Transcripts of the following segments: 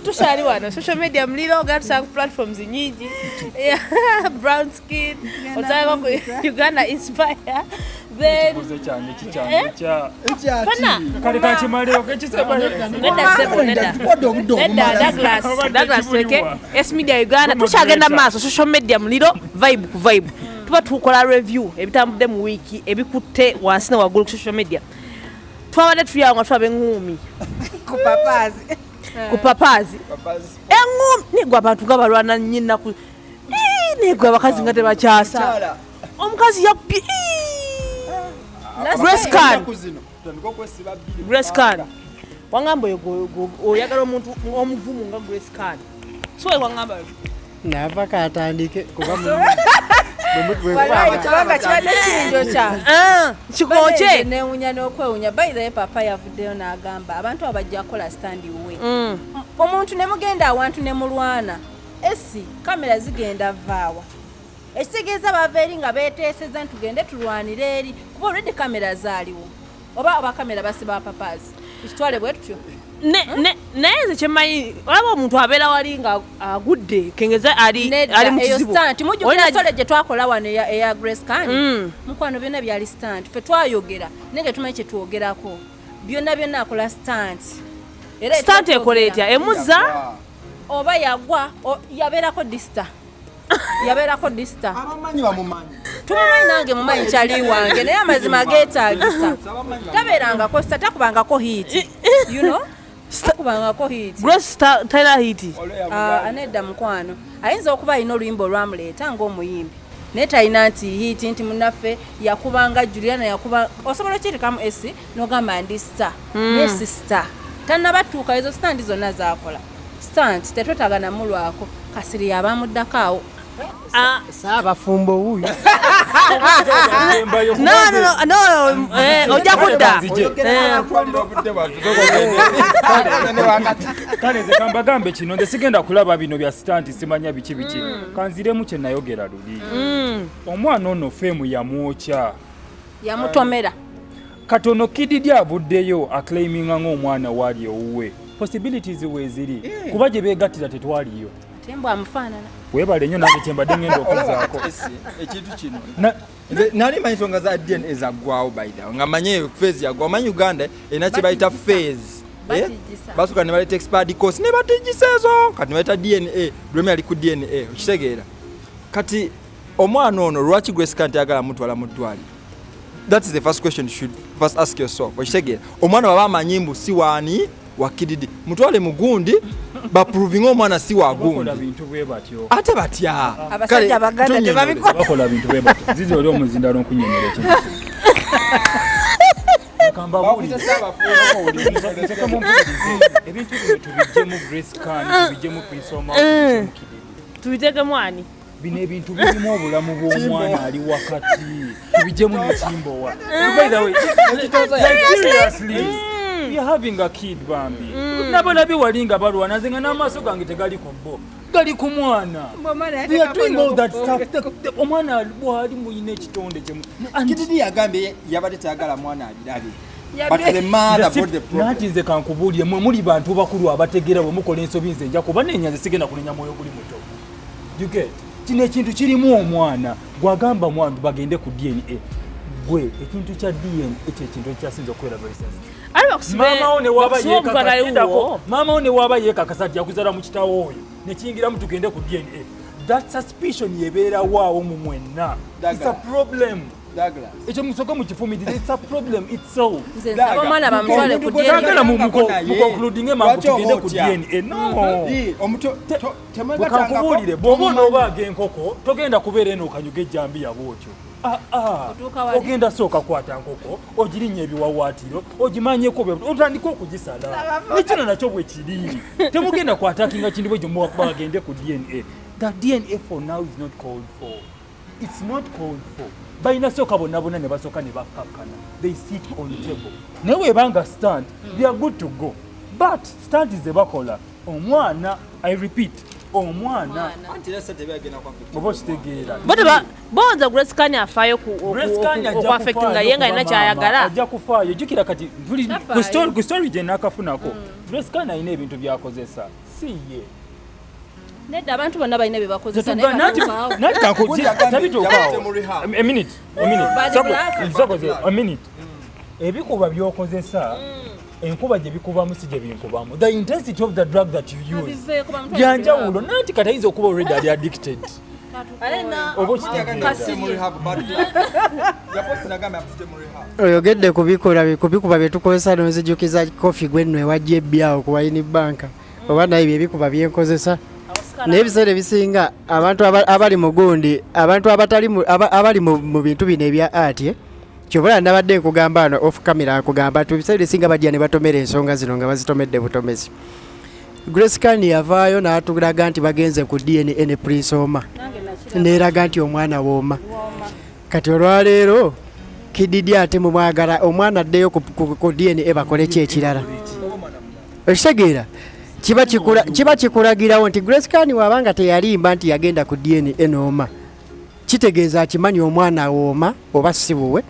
tushali wano social media mlilo gatsa platforms nyingi brown skin otaka ku Uganda inspire then kale kachimaleo kechisema Douglas weke S Media Uganda tushagenda maso social media mlilo vibe ku vibe tuba tukola review ebitambudde mu wiki ebikutte wansi na wagulu ku social media twabadde tuyanga twabe ngumi kupapazi engumi nigwa abantu gabalwana nyina ku nigwa bakazi ngate bakyasa omukazi yapi Grace Khan wangamba oyagala omuntu omuvumu nga Grace Khan so wangamba nava katandike kuba Wala chibadde kinjo kya. Chikoche. Newunya n'okwewunya by the way papa yavuddeyo n'agamba abantu abajja kola stand we. Omuntu ne mugenda awantu ne mulwana. Esi kamera zigenda vaawa. Ekitegeeza bava eri nga beeteeseza ntugende tulwanire eri kuba already kamera zaaliwo. Oba kamera basiba papazi. Kitwale bwe tutyo. Naye kyemayi olaba omuntu abeera wali nga agudde kengeza ali mu kizibu stand mujukira sole gye twakola wano eya Grace Khan mukwano byonna byali stand fe twayogera nenge tumanyi kye twogerako byonna akola stand era stand ekola etya emuza oba yagwa yabeerako dista abamanyi bamumanyi tumumanyi nange mumanyi kyali wange naye amazima geetaagisa tabeerangako sta takubangako hit you know takubangako hit Grace Tyler hit anedda mukwano ayinza okuba alina oluyimba olwamuleeta ng'omuyimbi naye talina nti hit nti munnaffe yakubanga Juliana yakuba osobola okirikamu esi n'ogamba ndi star nesi star tannabatuuka ezo stand zonna zaakola stand tetwetaaga namulwako kasiri yabamuddako awo saabafumbo wuuyo no ojja kudda kale nze kambagambe kino nze sigenda kulaba bino bya stand simanya biki kanziremu kye nayogera luli omwana ono femu yamwokya yamutomera katono kididi avuddeyo aclaiminga ng'omwana waali owuwe possibilities weziri kuba gye beegattira tetwaliyo tembo amufaanana webale nnyo nange kyembadde ngenda okuzaako ekintu kino nali manyi nsonga za DNA ezaggwawo baida nga manye phase yaggwawo manyi Uganda erina kye bayita phase basuka ne baleta expert course ne batigisa ezo kati ne baleta DNA bweme ali ku DNA okitegeera kati omwana ono lwaki Grace Khan yagala mutwala mu ddwaliro. That is the first question you should first ask yourself. Okitegeera omwana baba amanyi mbu si waani wakididi mutwale mugundi baproving omwana si wagundi ate batya abasajja abaganda tebabikola bakola bintu bwe batyo zizi oli omuzindalo nkunyemera kintu kamba buli ebintu tubijje mu Grace Khan tubijje mu Prisoma tubiteke mwani bino ebintu birimu obulamu bw'omwana ali wakati tubijje mu Kimbowa by the way seriously we are having a kid bambi nabona biwalinga balwana nze nga n'amaaso gange tegali ku bo gali ku mwana we are doing all that stuff omwana bwali muyina ekitonde kyemu kididi yagambye yabadde tayagala mwana abirabe but the mother brought the problem nati nze kankubuulire mwe muli bantu bakulu abategeera bwe mukola ensobi nze nja kuba nenyanze sigenda kunenya mwoyo guli muto you get kino ekintu kirimu omwana gwagamba mwana bagende ku DNA gwe ekintu kya DNA ekyo ekintu ekyasinza okubeera very sensitive mama one waba yekakasa yakuzala mu kitawo oyo nekiyingira mu tugende ku DNA that suspicion yebeera waawo mu mwenna it's a problem Douglas ekyo musoko mu kifumidde it's a problem itself omwana bamutwale ku DNA mu concluding emambu tugende ku DNA no omuto temugatangako bw'oba n'obaaga enkoko togenda kubeera eno okanyuga ejjambiya bwotyo ogenda sooka kwata nkoko ogirinya ebiwawaatiro ogimanyeko otandika okugisala nekino nakyo bwe kiri temugenda kwatakinga kindi bwe gyo bagende ku DNA. The DNA for now is not called for. It's not called for. Baina soka bonna bonna ne basoka ne bakakana. They sit on the table. Newe banga stand, they are good to go. But stand is the bakola. Omwana, I repeat, omwana anti lesa tebagenda kwa oba kitegeera bonza Grace Khan afaayo okwaffectinga ye nga alina kyayagala ajja kufaayo jjukira kati ku story gye naakafunako Grace Khan alina ebintu byakozesa si ye nedda abantu bonna balina bye bakozesa ebikuba byokozesa enkuba gye bikubamu si gye binkubamu the intensity of the drug that you use byanjawulo nanti katayinza okuba already ali addicted oyogedde kubikuba byetukozesa nonzijukiza kofi gwenno ewajja ebbyawo ku wayini banka oba naye byebikuba byenkozesa naye ebiseera ebisinga abantu abali mu gundi abantu abali mu bintu bino ebya ati kyobala nabadde nkugamba ano off camera nkugamba nti ebiseera ebisinga bajja ne batomera ensonga zino nga bazitomedde butomezi. Grace Khan yavaayo n'atulaga nti bagenze ku DNA ne Prince Oma neeraga nti omwana wooma kati olwaleero kididi ate mumwagala omwana addeyo ku DNA bakole ki ekirala okitegeera kiba kikulagirawo nti Grace Khan waabanga teyalimba nti yagenda ku DNA enooma kitegeeza akimanyi omwana wooma oba sibuwe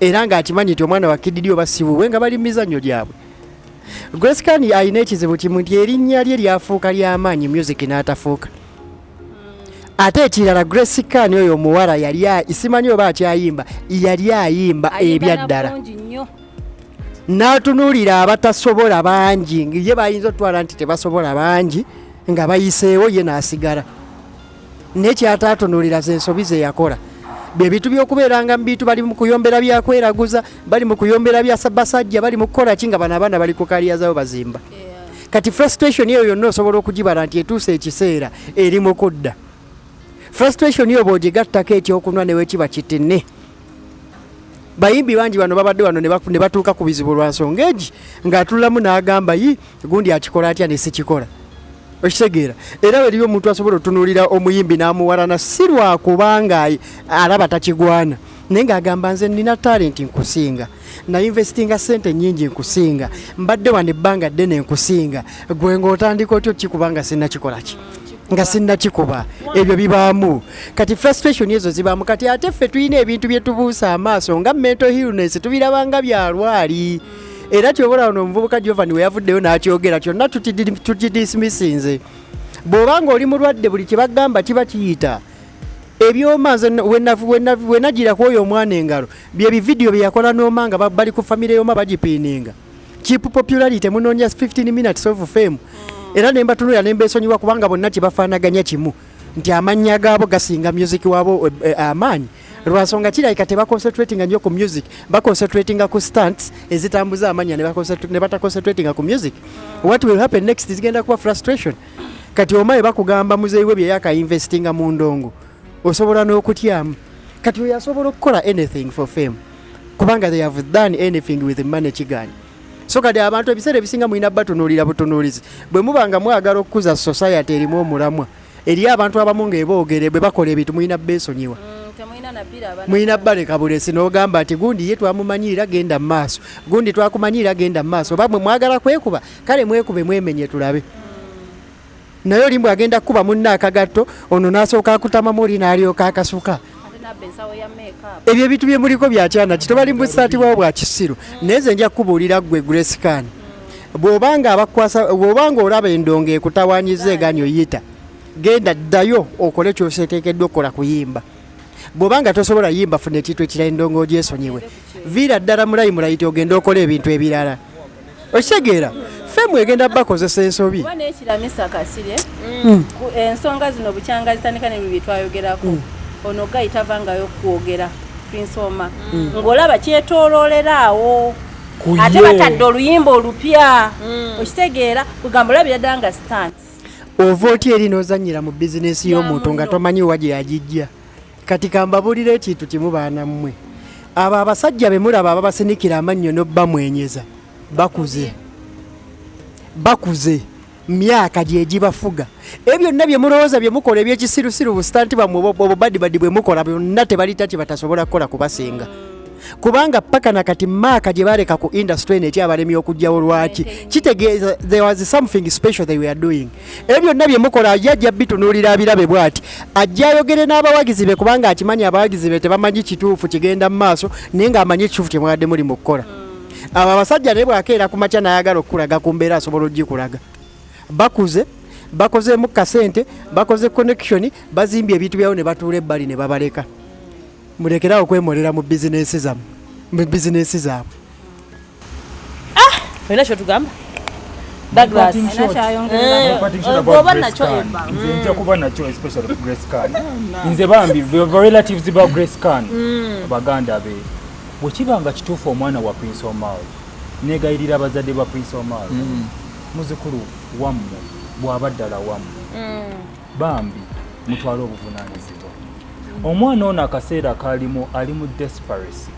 era ng'akimanyi nti omwana wa kididi oba sibuwe nga bali mizannyo gyabwe. Grace Khan alina ekizibu kimu nti erinnya lye lyafuuka ly'amaanyi music n'atafuuka ate ekirala Grace Khan oyo omuwala simanyi oba akyayimba yali ayimba ebyaddala n'atunuulira abatasobola bangi ye bayinza otwala nti tebasobola bangi nga bayiseewo ye n'asigala nekyatatunuulira zensobi ze yakola bye bitu by'okubeeranga mu bitu bali mu kuyombera byakweraguza bali mu kuyombera basajja bali mu kukola ki nga bano abaana bali ku kaliyazawo bazimba kati frustration eyo yonna osobola okugibala nti etuusa ekiseera eri mu kudda frustration eyo bw'ogigattako ekyokunwa ne wekiba kitenne bayimbi bangi bano babadde wano ne batuuka ku bizibu lwa nsonga egi ng'atulamu n'agamba gundi akikola atya ne sikikola okitegeera era weriyo omuntu asobola otunuulira omuyimbi n'amuwalana si lwakubanga alaba takigwana naye ng'agamba nze nina talenti nkusinga nainvestinga sente nnyingi nkusinga mbadde wano ebbanga ddene nkusinga gwe ng'otandika otyo kikubanga sinnakikolaki nga sinnakikuba ebyo bibaamu kati frustration ezo zibaamu kati ate ffe tulina ebintu bye tubuusa amaaso nga mental illness tubirabanga byalwali era kyobola ono omuvubuka Giovanni we yavuddeyo n'akyogera kyonna tukidismissinze bw'obanga oli mulwadde buli kye bagamba kiba kiyita ebyoma nze we nagira ku oyo omwana engalo bye bividiyo bye yakola n'omanga bali ku famire yoma bagipiininga cheap popularity munoonya 15 minutes of fame era ne mbatunulira ne mbesonyiwa kubanga bonna kibafaanaganya kimu nti amannya gaabo gasinga music waabo amaanyi lwansonga kirabika tebaconcentratinga nnyo ku music baconcentratinga ku stunts ezitambuza amanya ne bataconcentratinga ku music what will happen next zigenda kuba frustration kati omaye bakugamba muzeeyi we bye yakayinvestinga mu ndongo osobola n'okutyamu kati oyo asobola okukola anything for fame kubanga they have done anything with money kiganyi so kati abantu ebiseera ebisinga mulina batunuulira butunuulizi bwe mubanga mwagala okukuza society erimu omulamwa eri abantu abamu ng'eboogere bwe bakola ebintu mulina beesonyiwa mulina baleka bulesi n'ogamba nti gundi ye twamumanyira genda mu maaso gundi twakumanyira genda mu maaso oba mwe mwagala kwekuba kale mwekube mwemenye tulabe naye oli mbwe agenda kukuba munna akagatto ono n'asooka akutamamu oli n'alyoka akasuka ebyo ebintu bye muliko byakyana kitobali mbusaati bwawo bwa kisiru naye nze nja kukubuulira ggwe Grace Khan bw'obanga olaba endongo ekutawaanyiza egaanyi oyita genda ddayo okole kyoseteekeddwa okukola kuyimba bw'obanga tosobola yimba funa ekintu ekirala endongo ogyesonyiwe viira ddala mulayimulaiti ogenda okola ebintu ebirala okitegeera femu egenda bakozesa ensobi nekiramisa kasire ensonga zino bukyanga zitandika ne bibye twayogerako ono gayitavangayo kwogera Prince Oma ng'olaba kyetoolooleraawo ate batadde oluyimba olupya okitegeera kugamba olabira ddala nga stans ova oti eri n'ozannyira mu bizinesi y'omuntu nga tomanyi wa gye yagijja kati kambabuulira ekintu kimu baana mmwe abo abasajja be mulaba ababasenikira amannyo n'obbamwenyeza bakuze myaka gyegibafuga ebyo byonna bye mulowooza bye mukola ebyekisirusiru busitanti bamwe obubadibadi bwe mukola byonna tebalita kye batasobola kukola kubasinga kubanga paka nakati maaka gye baleka ku industry eno ekyabalemi okujjawo lwaki kitegeeza there was something special they were doing. Ebyo byonna bye mukola ajja bitunuulira abirabe bw'ati ajja ayogere n'abawagizi be kubanga akimanyi abawagizi be tebamanyi kituufu kigenda mu maaso naye ng'amanyi ekituufu kye mwadde muli mu kukola. Abo abasajja naye bwakeera ku makya n'ayagala okukulaga ku mbeera asobola ogikulaga. Bakuze bakozeemu kasente bakoze connection bazimbye ebintu byabo ne batuula ebbali ne babaleka. Mulekerawo kwemolera mu bizinesi zaabwe. Olina kyotugamba Douglas oba nakyo eva nja kuba nakyo especially Grace Khan nze bambi relatives ba Grace Khan baganda be bwekibanga kituufu omwana wa Prince Omar negayirira abazadde ba Prince Omar muzukulu wammwe bw'abaddala wammwe bambi mutwala obuvunaanyizibwa. Omwana ono akaseera kalimu ali mu desperation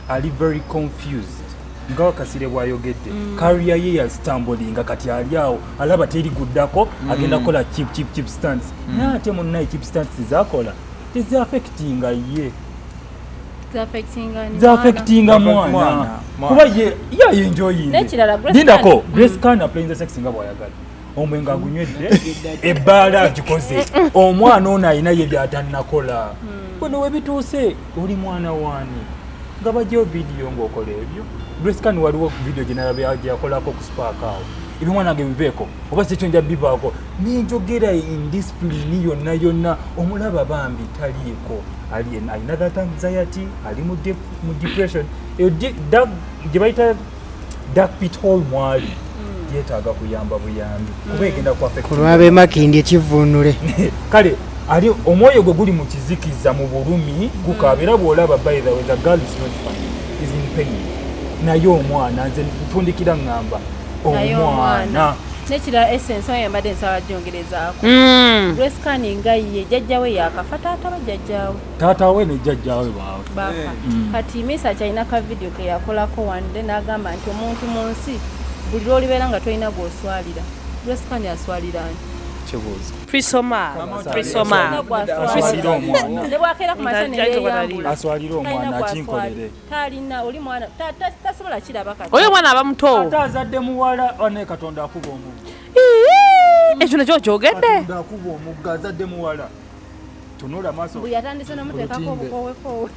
ali very confused nga wakasire bwayogedde career ye yastambulinga kati ali awo alaba teri guddako agenda kola cheap stunts naye ate munnaye cheap stunts zakola tezaffectinga ye zaffectinga mwana kuba ye yayenjoyinde lindako Grace Khan aplaying the sex nga bwayagala omwenga agunywedde ebbaala agikoze omwana ono alina ye byatannakola bweno webituuse oli mwana waani nga bajjayo vidiyo ng'okola ebyo. Grace Khan waliwo vidiyo gyeyakolako ku Spark awo ebimwana ge bibeeko oba si ekyo nja bibaako nenjogera indiscipline yonna omulaba bambi taliiko alina that anxiety ali mu depression gye bayita dark pit hole mwali yeetaaga kuyamba buyambi kuba egenda kulwabe makindi ekivunule kale ali omwoyo gwe guli mu kizikiza mu bulumi gukaabira bw'olaba by the way the girl is not fine is in pain naye omwana nze ntundikira ngamba omwana nekira essence oyo yambadde nsaba gyongerezaako Grace Khan nga ye jjajjawe yakafa taata bajjajjawe taatawe ne jjajjawe baafa kati Mesarch alina ka video ke yakolako wande n'agamba nti omuntu mu nsi buli lw'olibeera nga tolina gw'oswalira Grace Khan aswalira ani kibuuzo Prisoma nebwakeera ku masana eyeyambula aswalira omwana akinkolere talina oli mwana tasobola kiraba kati oyo mwana aba muto ate azadde muwala ane Katonda akuba omugga ekyo nakyo kyogedde Katonda akuba omugga azadde muwala tunula maaso bwe yatandise n'omuteekako obukowekowe